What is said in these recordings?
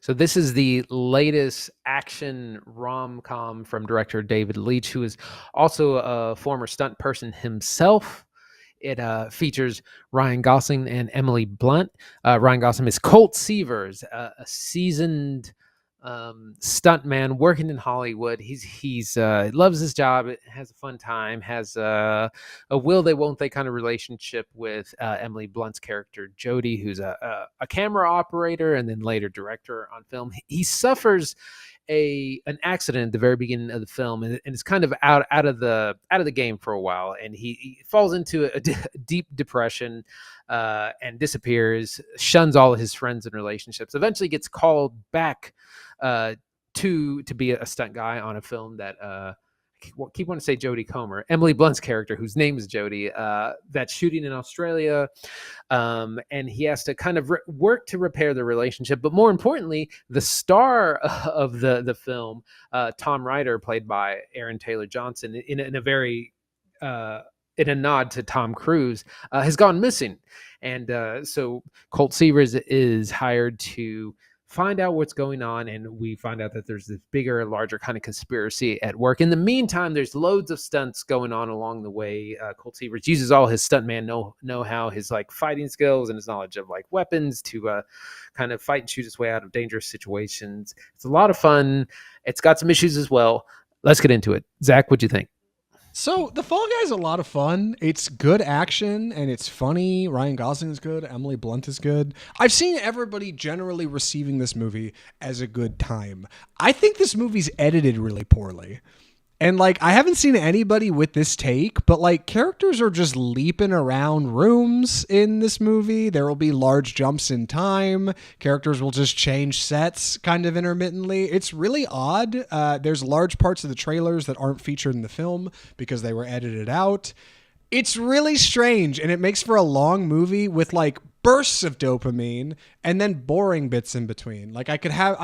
So this is the latest action rom-com from director David Leitch, who is also a former stunt person himself. It features Ryan Gosling and Emily Blunt. Ryan Gosling is Colt Seavers, a seasoned stuntman working in Hollywood. He's loves his job, has a fun time, has a will they won't they kind of relationship with Emily Blunt's character Jody, who's a camera operator and then later director on film. He suffers an accident at the very beginning of the film, and it's kind of out of the game for a while, and he falls into a deep depression and disappears, shuns all of his friends and relationships. Eventually, gets called back to be a stunt guy on a film that keep wanting to say Jodie Comer, Emily Blunt's character, whose name is Jodie, that's shooting in Australia. And he has to kind of work to repair the relationship. But more importantly, the star of the film, Tom Ryder, played by Aaron Taylor Johnson, in a very in a nod to Tom Cruise, has gone missing. And so Colt Seavers is hired to find out what's going on, and we find out that there's this bigger, larger kind of conspiracy at work. In the meantime, there's loads of stunts going on along the way. Colt Seavers uses all his stuntman know-how, his like fighting skills and his knowledge of like weapons to kind of fight and shoot his way out of dangerous situations. It's a lot of fun. It's got some issues as well. Let's get into it. Zach, what'd you think? So The Fall Guy is a lot of fun. It's good action and it's funny. Ryan Gosling is good. Emily Blunt is good. I've seen everybody generally receiving this movie as a good time. I think this movie's edited really poorly. And like, I haven't seen anybody with this take, but like characters are just leaping around rooms in this movie. There will be large jumps in time. Characters will just change sets kind of intermittently. It's really odd. There's large parts of the trailers that aren't featured in the film because they were edited out. It's really strange, and it makes for a long movie with like bursts of dopamine and then boring bits in between. Like I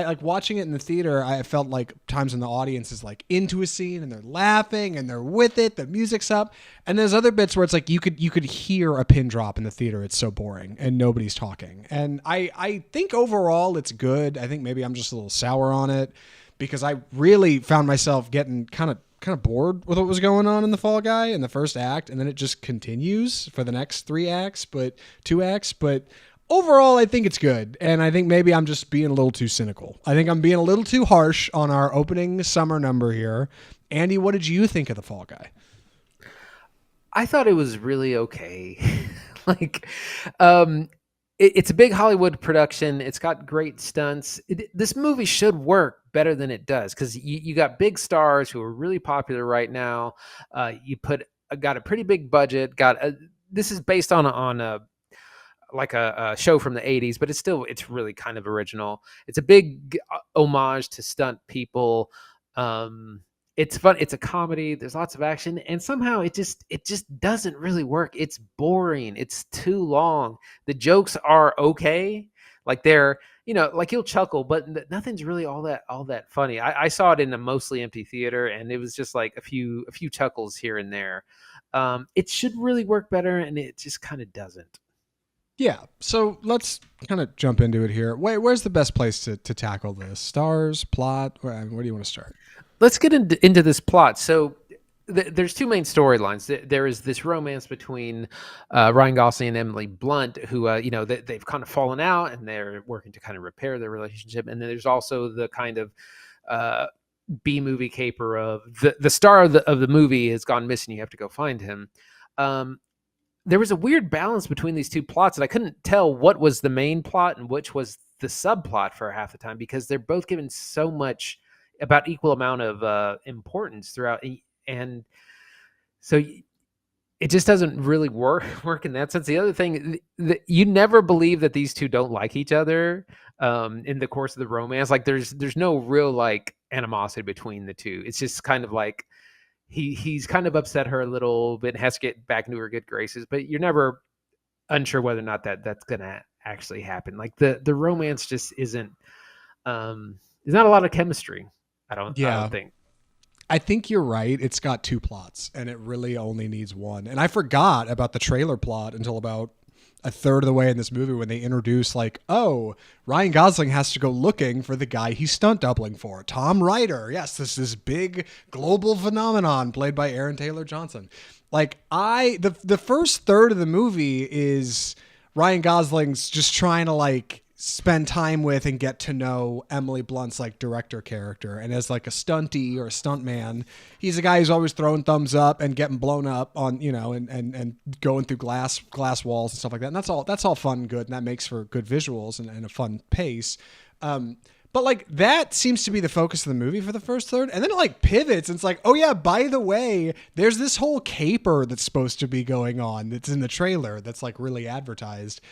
like watching it in the theater, I felt like times when the audience is like into a scene and they're laughing and they're with it, the music's up. And there's other bits where it's like you could hear a pin drop in the theater. It's so boring and nobody's talking. And I think overall it's good. I think maybe I'm just a little sour on it because I really found myself getting kind of bored with what was going on in The Fall Guy in the first act, and then it just continues for the next two acts. But overall, I think it's good, and I think maybe I'm just being a little too cynical. I think I'm being a little too harsh on our opening summer number here. Andy, what did you think of The Fall Guy? I thought it was really okay. like, it's a big Hollywood production. It's got great stunts. This movie should work better than it does because you got big stars who are really popular right now. You got a pretty big budget. This is based on a show from the 80s, but it's really kind of original. It's a big homage to stunt people. It's fun. It's a comedy. There's lots of action, and somehow it just doesn't really work. It's boring. It's too long. The jokes are okay, like they're like you'll chuckle, but nothing's really all that funny. I saw it in a mostly empty theater, and it was just like a few chuckles here and there. It should really work better, and it just kind of doesn't. Yeah, so let's kind of jump into it here. Where's the best place to tackle this? Stars, plot? Where do you want to start? Let's get into this plot. So there's two main storylines. There is this romance between Ryan Gosling and Emily Blunt, who they've kind of fallen out and they're working to kind of repair their relationship. And then there's also the kind of B movie caper of the star of the movie has gone missing. You have to go find him. There was a weird balance between these two plots, and I couldn't tell what was the main plot and which was the subplot for half the time because they're both given so much about equal amount of importance throughout, and so it just doesn't really work in that sense. The other thing, you never believe that these two don't like each other in the course of the romance. Like there's no real like animosity between the two. It's just kind of like he's kind of upset her a little bit and has to get back into her good graces, but you're never unsure whether or not that's gonna actually happen. Like the romance just isn't. There's not a lot of chemistry. I don't think. I think you're right. It's got two plots and it really only needs one. And I forgot about the trailer plot until about a third of the way in this movie when they introduce like, oh, Ryan Gosling has to go looking for the guy he's stunt doubling for, Tom Ryder. Yes, this big global phenomenon played by Aaron Taylor Johnson. Like the first third of the movie is Ryan Gosling's just trying to like spend time with and get to know Emily Blunt's like director character. And as like a stunty or a stuntman, he's a guy who's always throwing thumbs up and getting blown up on, you know, and going through glass walls and stuff like that. And that's all fun and good. And that makes for good visuals and a fun pace. But like that seems to be the focus of the movie for the first third. And then it like pivots and it's like, oh yeah, by the way, there's this whole caper that's supposed to be going on that's in the trailer that's like really advertised.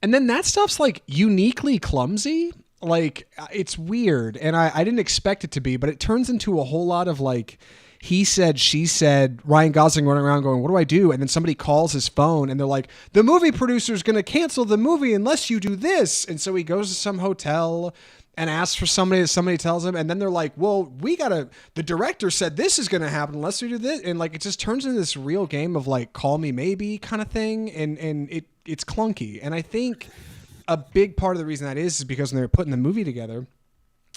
And then that stuff's like uniquely clumsy. Like it's weird. And I didn't expect it to be, but it turns into a whole lot of like, he said, she said, Ryan Gosling running around going, what do I do? And then somebody calls his phone and they're like, the movie producer's going to cancel the movie unless you do this. And so he goes to some hotel and asks for somebody tells him. And then they're like, well, the director said this is going to happen unless we do this. And like, it just turns into this real game of like, call me maybe kind of thing. And it's clunky. And I think a big part of the reason that is because when they were putting the movie together,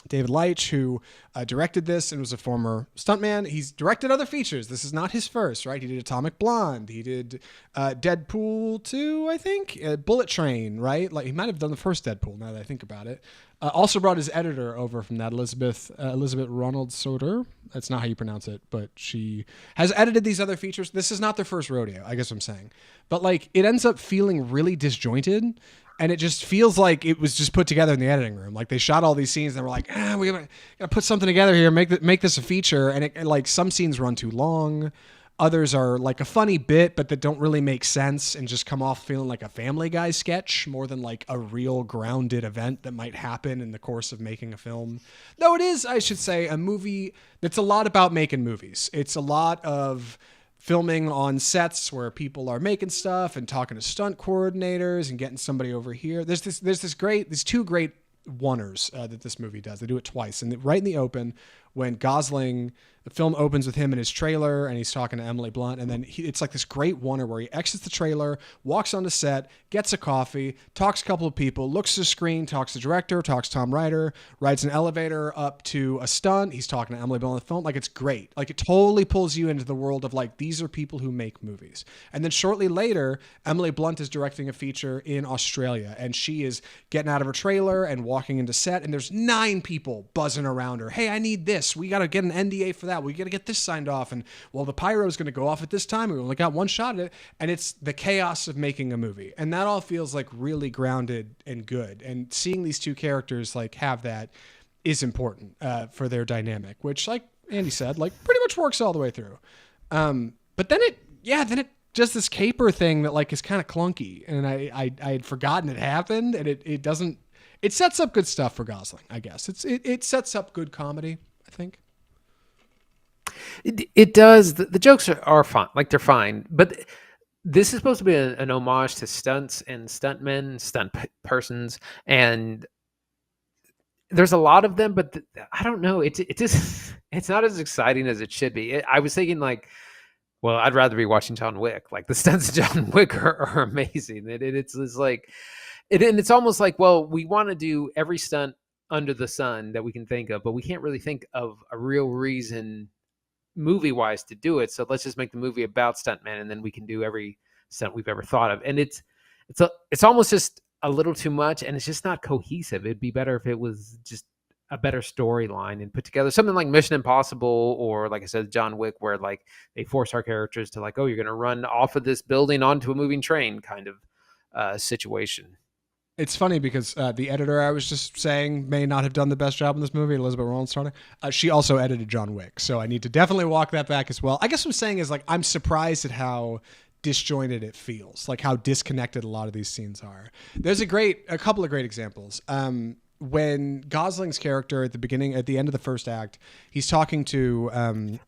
David Leitch, who directed this and was a former stuntman, he's directed other features. This is not his first, right? He did Atomic Blonde. He did Deadpool 2, I think. Bullet Train, right? Like he might have done the first Deadpool now that I think about it. Also brought his editor over from that, Elizabeth Ronald Soder. That's not how you pronounce it, but she has edited these other features. This is not their first rodeo, I guess I'm saying. But like it ends up feeling really disjointed. And it just feels like it was just put together in the editing room. Like they shot all these scenes and they were like, we gotta put something together here, make this a feature. And it like some scenes run too long. Others are like a funny bit, but that don't really make sense and just come off feeling like a Family Guy sketch more than like a real grounded event that might happen in the course of making a film. Though it is, I should say, a movie that's a lot about making movies. It's a lot of filming on sets where people are making stuff and talking to stunt coordinators and getting somebody over here. There's two great oneers that this movie does. They do it twice. And right in the open, when Gosling, the film opens with him in his trailer and he's talking to Emily Blunt. And then it's like this great oneer where he exits the trailer, walks onto set, gets a coffee, talks to a couple of people, looks at the screen, talks to the director, talks to Tom Ryder, rides an elevator up to a stunt. He's talking to Emily Blunt on the phone. Like it's great. Like it totally pulls you into the world of like, these are people who make movies. And then shortly later, Emily Blunt is directing a feature in Australia and she is getting out of her trailer and walking into set and there's 9 people buzzing around her. Hey, I need this. We got to get an NDA for that. We got to get this signed off. And well, the pyro is going to go off at this time. We only got one shot at it. And it's the chaos of making a movie. And that all feels like really grounded and good. And seeing these two characters like have that is important for their dynamic, which like Andy said, like pretty much works all the way through. But then it just this caper thing that like is kind of clunky. And I had forgotten it happened and it sets up good stuff for Gosling, I guess. It sets up good comedy, I think. It does. The jokes are fine. Like they're fine. But this is supposed to be an homage to stunts and stuntmen, persons. And there's a lot of them, but I don't know. It's not as exciting as it should be. I was thinking like, well, I'd rather be watching John Wick. Like the stunts of John Wick are amazing. It's like, and it's almost like, well, we want to do every stunt under the sun that we can think of, but we can't really think of a real reason movie-wise to do it. So let's just make the movie about stuntmen, and then we can do every stunt we've ever thought of. And it's almost just a little too much, and it's just not cohesive. It'd be better if it was just a better storyline and put together something like Mission Impossible or, like I said, John Wick, where like they force our characters to like, oh, you're going to run off of this building onto a moving train kind of situation. It's funny because the editor I was just saying may not have done the best job in this movie, Elizabeth Ronald Starner. She also edited John Wick, so I need to definitely walk that back as well. I guess what I'm saying is like I'm surprised at how disjointed it feels, like how disconnected a lot of these scenes are. There's a couple of great examples. When Gosling's character at the end of the first act, he's talking to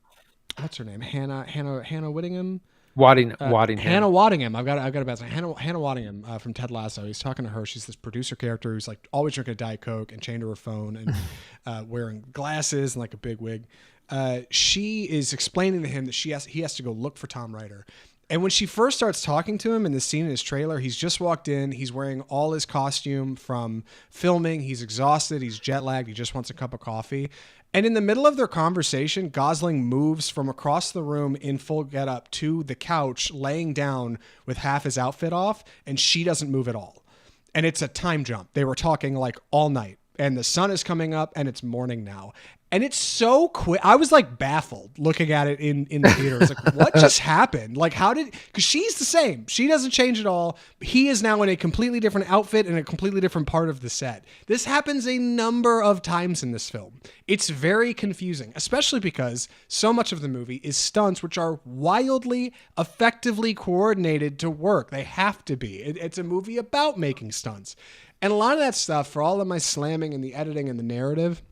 what's her name, Hannah Whittingham. Waddingham. Hannah Waddingham. I've got a bad name. Hannah Waddingham from Ted Lasso. He's talking to her. She's this producer character who's like always drinking a Diet Coke and chained to her phone and wearing glasses and like a big wig. She is explaining to him that he has to go look for Tom Ryder. And when she first starts talking to him in the scene in his trailer, he's just walked in. He's wearing all his costume from filming. He's exhausted. He's jet lagged. He just wants a cup of coffee. And in the middle of their conversation, Gosling moves from across the room in full getup to the couch, laying down with half his outfit off, and she doesn't move at all. And it's a time jump. They were talking like all night, and the sun is coming up, and it's morning now. And it's so quick. I was like baffled looking at it in the theater. It's like, what just happened? Like, how did, because she's the same. She doesn't change at all. He is now in a completely different outfit in a completely different part of the set. This happens a number of times in this film. It's very confusing, especially because so much of the movie is stunts, which are wildly, effectively coordinated to work. They have to be. It's a movie about making stunts. And a lot of that stuff, for all of my slamming and the editing and the narrative,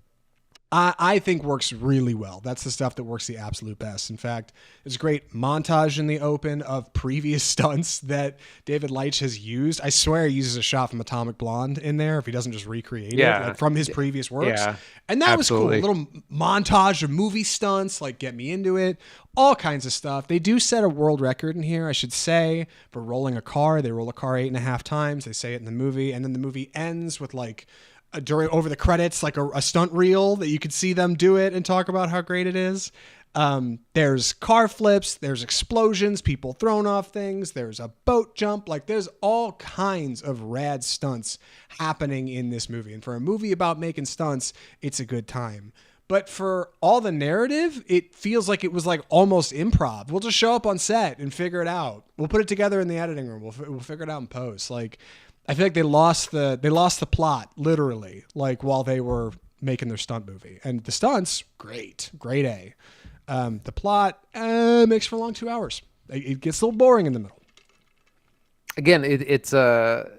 I think works really well. That's the stuff that works the absolute best. In fact, there's a great montage in the open of previous stunts that David Leitch has used. I swear he uses a shot from Atomic Blonde in there if he doesn't just recreate it like from his previous works. Yeah, and that absolutely was cool. A little montage of movie stunts, like get me into it, all kinds of stuff. They do set a world record in here, I should say, for rolling a car. They roll a car 8.5 times. They say it in the movie. And then the movie ends with like, during over the credits, like a stunt reel that you could see them do it and talk about how great it is. There's car flips, there's explosions, people thrown off things, there's a boat jump. Like there's all kinds of rad stunts happening in this movie. And for a movie about making stunts, it's a good time. But for all the narrative, it feels like it was like almost improv. We'll just show up on set and figure it out. We'll put it together in the editing room. We'll figure it out in post. Like, I feel like they lost the plot literally, like while they were making their stunt movie. And the stunts, great A. The plot makes for a long 2 hours. It gets a little boring in the middle. Again, it's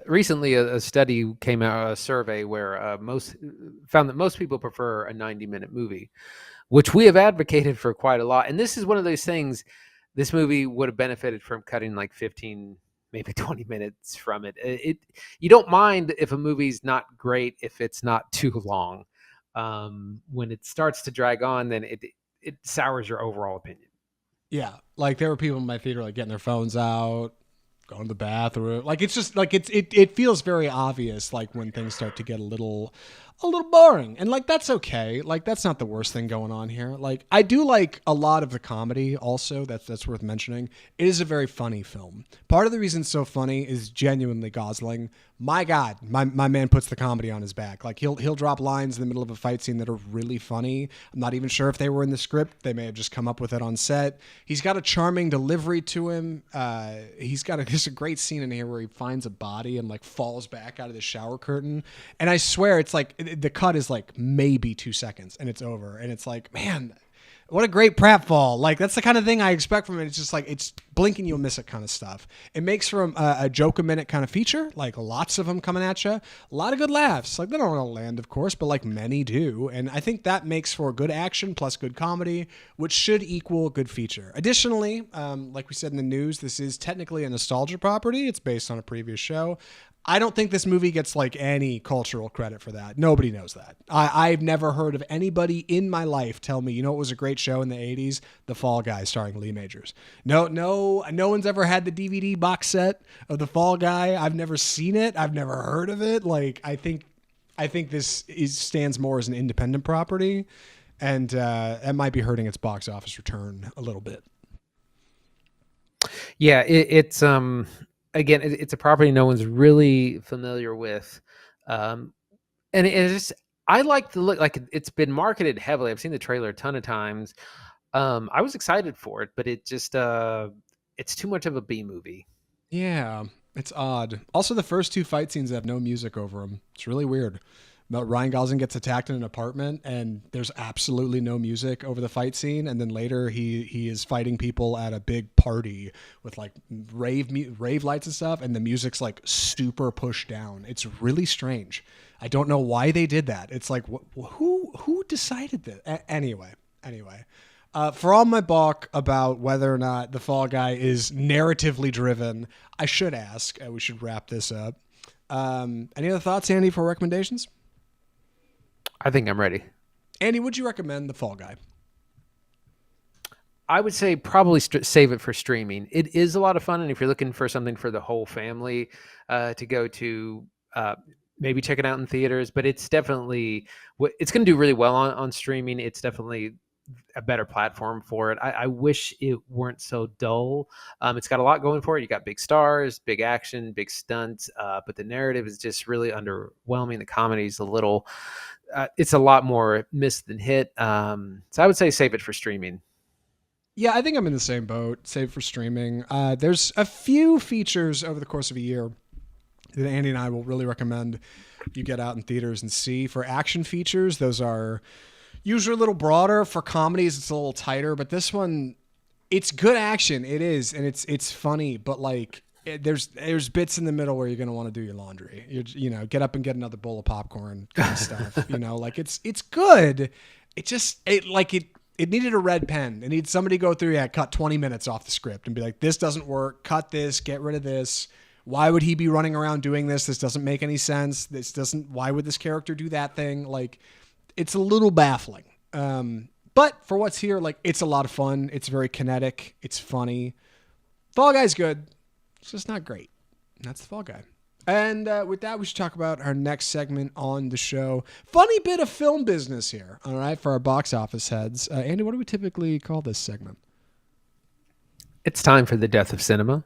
recently a study came out, a survey where found that most people prefer a 90-minute movie, which we have advocated for quite a lot. And this is one of those things. This movie would have benefited from cutting like 15, maybe 20 minutes from it. You don't mind if a movie's not great if it's not too long. When it starts to drag on, then it sours your overall opinion. Yeah, like there were people in my theater like getting their phones out, going to the bathroom. Like it's just like it feels very obvious like when things start to get a little boring. And like that's okay. Like that's not the worst thing going on here. Like I do like a lot of the comedy also. That's worth mentioning. It is a very funny film. Part of the reason it's so funny is genuinely Gosling. My God, my man puts the comedy on his back. Like he'll drop lines in the middle of a fight scene that are really funny. I'm not even sure if they were in the script. They may have just come up with it on set. He's got a charming delivery to him. There's a great scene in here where he finds a body and like falls back out of the shower curtain. And I swear it's like the cut is like maybe 2 seconds and it's over. And it's like, man, what a great pratfall. Like that's the kind of thing I expect from it. It's just like, it's blink and you'll miss it kind of stuff. It makes for a joke a minute kind of feature, like lots of them coming at you. A lot of good laughs. Like they don't all land, of course, but like many do. And I think that makes for good action plus good comedy, which should equal good feature. Additionally, like we said in the news, this is technically a nostalgia property. It's based on a previous show. I don't think this movie gets like any cultural credit for that. Nobody knows that. I've never heard of anybody in my life tell me, you know, it was a great show in the 80s, The Fall Guy starring Lee Majors. No one's ever had the DVD box set of The Fall Guy. I've never seen it. I've never heard of it. Like, I think this stands more as an independent property, and that might be hurting its box office return a little bit. Yeah, it's again, it's a property no one's really familiar with, and it's just, I like the look. Like it's been marketed heavily. I've seen the trailer a ton of times. I was excited for it, but it just it's too much of a B movie. Yeah, it's odd. Also, the first 2 fight scenes have no music over them. It's really weird. Ryan Gosling gets attacked in an apartment and there's absolutely no music over the fight scene. And then later he is fighting people at a big party with like rave lights and stuff. And the music's like super pushed down. It's really strange. I don't know why they did that. It's like, who decided that? Anyway. For all my balk about whether or not The Fall Guy is narratively driven, I should ask, we should wrap this up. Any other thoughts, Andy, for recommendations? I think I'm ready. Andy, would you recommend The Fall Guy? I would say probably save it for streaming. It is a lot of fun, and if you're looking for something for the whole family to go to, uh, maybe check it out in theaters. But it's definitely it's going to do really well on streaming. It's definitely a better platform for it. I wish it weren't so dull. It's got a lot going for it. You got big stars, big action, big stunts, but the narrative is just really underwhelming. The comedy is a little. It's a lot more miss than hit. So I would say save it for streaming. Yeah, I think I'm in the same boat, save for streaming. There's a few features over the course of a year that Andy and I will really recommend you get out in theaters and see. For action features, those are usually a little broader. For comedies, it's a little tighter. But this one, it's good action. It is, and it's funny. But like, there's bits in the middle where you're gonna want to do your laundry. Get up and get another bowl of popcorn kind of stuff. Like it's good. It needed a red pen. It needs somebody to go through, cut 20 minutes off the script and be like, this doesn't work. Cut this, get rid of this. Why would he be running around doing this? This doesn't make any sense. Why would this character do that thing? Like, it's a little baffling. But for what's here, like, it's a lot of fun. It's very kinetic. It's funny. Fall Guy's good. It's just not great. And that's the Fall Guy. And with that, we should talk about our next segment on the show. Funny bit of film business here, all right, for our box office heads. Andy, what do we typically call this segment? It's time for the death of cinema.